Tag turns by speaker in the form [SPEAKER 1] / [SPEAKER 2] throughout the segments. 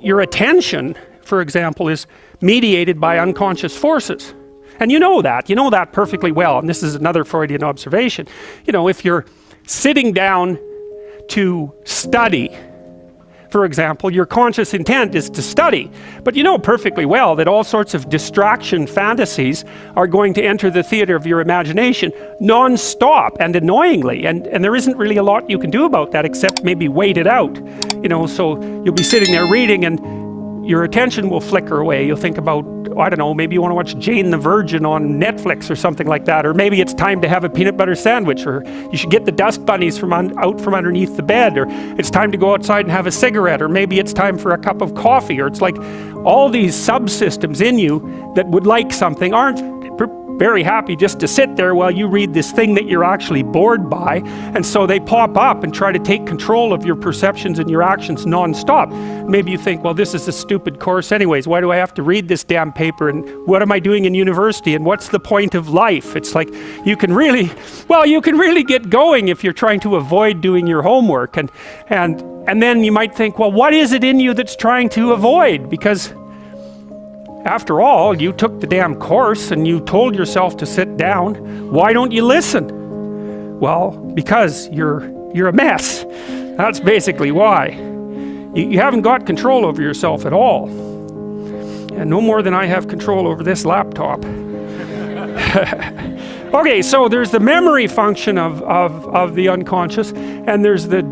[SPEAKER 1] your attention, for example, is mediated by unconscious forces. And you know that perfectly well. And this is another Freudian observation. You know, if you're sitting down to study, for example, your conscious intent is to study, but you know perfectly well that all sorts of distraction fantasies are going to enter the theater of your imagination non-stop and annoyingly, and there isn't really a lot you can do about that except maybe wait it out. You know, so you'll be sitting there reading and your attention will flicker away. You'll think about, I don't know, maybe you want to watch Jane the Virgin on Netflix or something like that, or maybe it's time to have a peanut butter sandwich, or you should get the dust bunnies out from underneath the bed, or it's time to go outside and have a cigarette, or maybe it's time for a cup of coffee, or it's like all these subsystems in you that would like something aren't very happy just to sit there while you read this thing that you're actually bored by, and so they pop up and try to take control of your perceptions and your actions non-stop. Maybe you think, well, this is a stupid course anyways, why do I have to read this damn paper, and what am I doing in university, and what's the point of life? It's like you can really get going if you're trying to avoid doing your homework, and then you might think, well, what is it in you that's trying to avoid? Because after all, you took the damn course and you told yourself to sit down. Why don't you listen? Well, because you're a mess. That's basically why. You haven't got control over yourself at all. And no more than I have control over this laptop. Okay, so there's the memory function of the unconscious, and there's the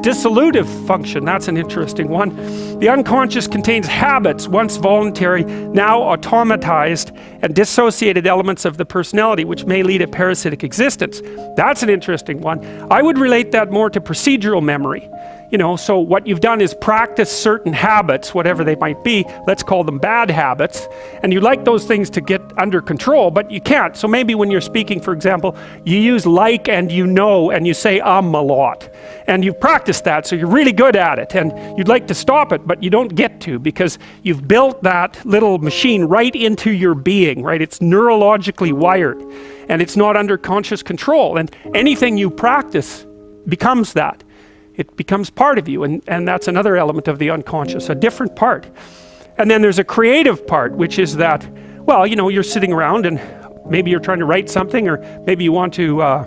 [SPEAKER 1] dissolutive function. That's an interesting one. The unconscious contains habits, once voluntary, now automatized, and dissociated elements of the personality, which may lead a parasitic existence. That's an interesting one. I would relate that more to procedural memory. You know, so what you've done is practice certain habits, whatever they might be, let's call them bad habits, and you like those things to get under control, but you can't. So maybe when you're speaking, for example, you use like and you know, and you say a lot, and you've practiced that, so you're really good at it, and you'd like to stop it, but you don't get to, because you've built that little machine right into your being, right? It's neurologically wired, and it's not under conscious control, and anything you practice becomes that. It becomes part of you, and that's another element of the unconscious, a different part. And then there's a creative part, which is that, well, you know, you're sitting around and maybe you're trying to write something, or maybe you want to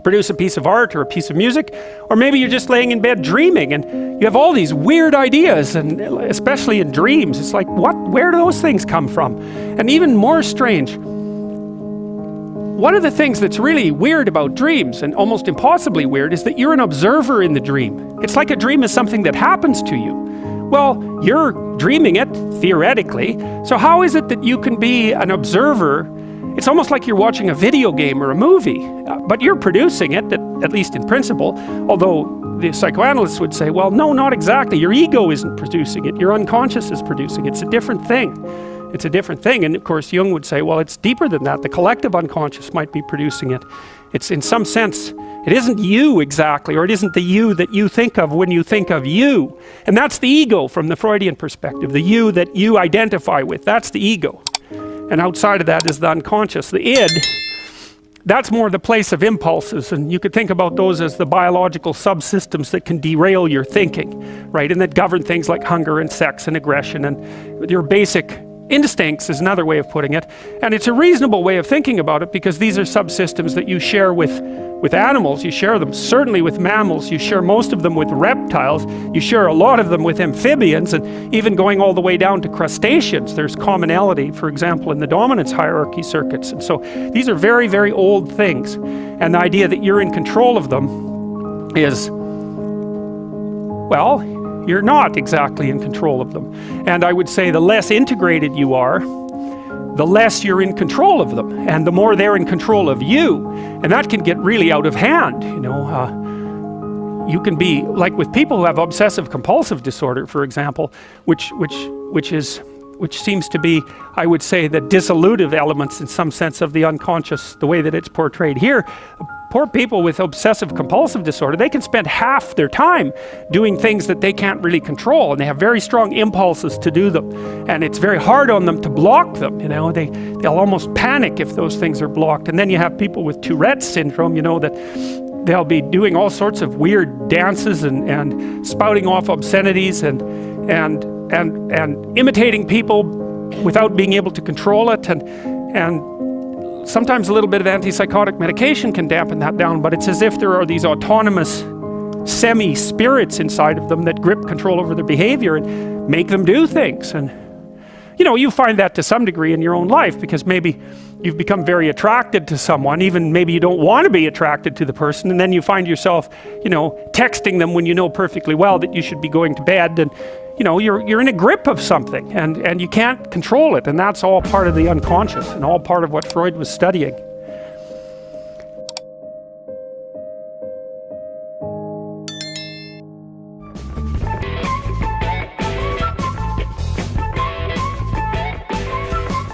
[SPEAKER 1] produce a piece of art or a piece of music, or maybe you're just laying in bed dreaming and you have all these weird ideas, and especially in dreams, it's like, where do those things come from? And even more strange, one of the things that's really weird about dreams, and almost impossibly weird, is that you're an observer in the dream. It's like a dream is something that happens to you. Well, you're dreaming it, theoretically, so how is it that you can be an observer? It's almost like you're watching a video game or a movie, but you're producing it, at least in principle, although the psychoanalysts would say, well, no, not exactly. Your ego isn't producing it, your unconscious is producing it. It's a different thing. It's a different thing, and of course Jung would say, well, it's deeper than that. The collective unconscious might be producing it. It's, in some sense, it isn't you exactly, or it isn't the you that you think of when you think of you. And that's the ego from the Freudian perspective, the you that you identify with. That's the ego. And outside of that is the unconscious, the id. That's more the place of impulses, and you could think about those as the biological subsystems that can derail your thinking, right? And that govern things like hunger and sex and aggression and your basic instincts is another way of putting it. And it's a reasonable way of thinking about it, because these are subsystems that you share with animals. You share them certainly with mammals. You share most of them with reptiles. You share a lot of them with amphibians, and even going all the way down to crustaceans. There's commonality, for example, in the dominance hierarchy circuits. And so these are very, very old things. And the idea that you're in control of them is, well, you're not exactly in control of them. And I would say the less integrated you are, the less you're in control of them, and the more they're in control of you. And that can get really out of hand, you know. You can be, like with people who have obsessive compulsive disorder, for example, which seems to be, I would say, the dissolutive elements in some sense of the unconscious, the way that it's portrayed here. Poor people with obsessive compulsive disorder, they can spend half their time doing things that they can't really control, and they have very strong impulses to do them, and it's very hard on them to block them. You know, they'll almost panic if those things are blocked. And then you have people with Tourette's syndrome, you know, that they'll be doing all sorts of weird dances and spouting off obscenities, and and imitating people without being able to control it, and sometimes a little bit of antipsychotic medication can dampen that down, but it's as if there are these autonomous semi-spirits inside of them that grip control over their behavior and make them do things. And you know, you find that to some degree in your own life, because maybe you've become very attracted to someone, even maybe you don't want to be attracted to the person, and then you find yourself, you know, texting them when you know perfectly well that you should be going to bed, and you know, you're in a grip of something, and you can't control it, and that's all part of the unconscious and all part of what Freud was studying.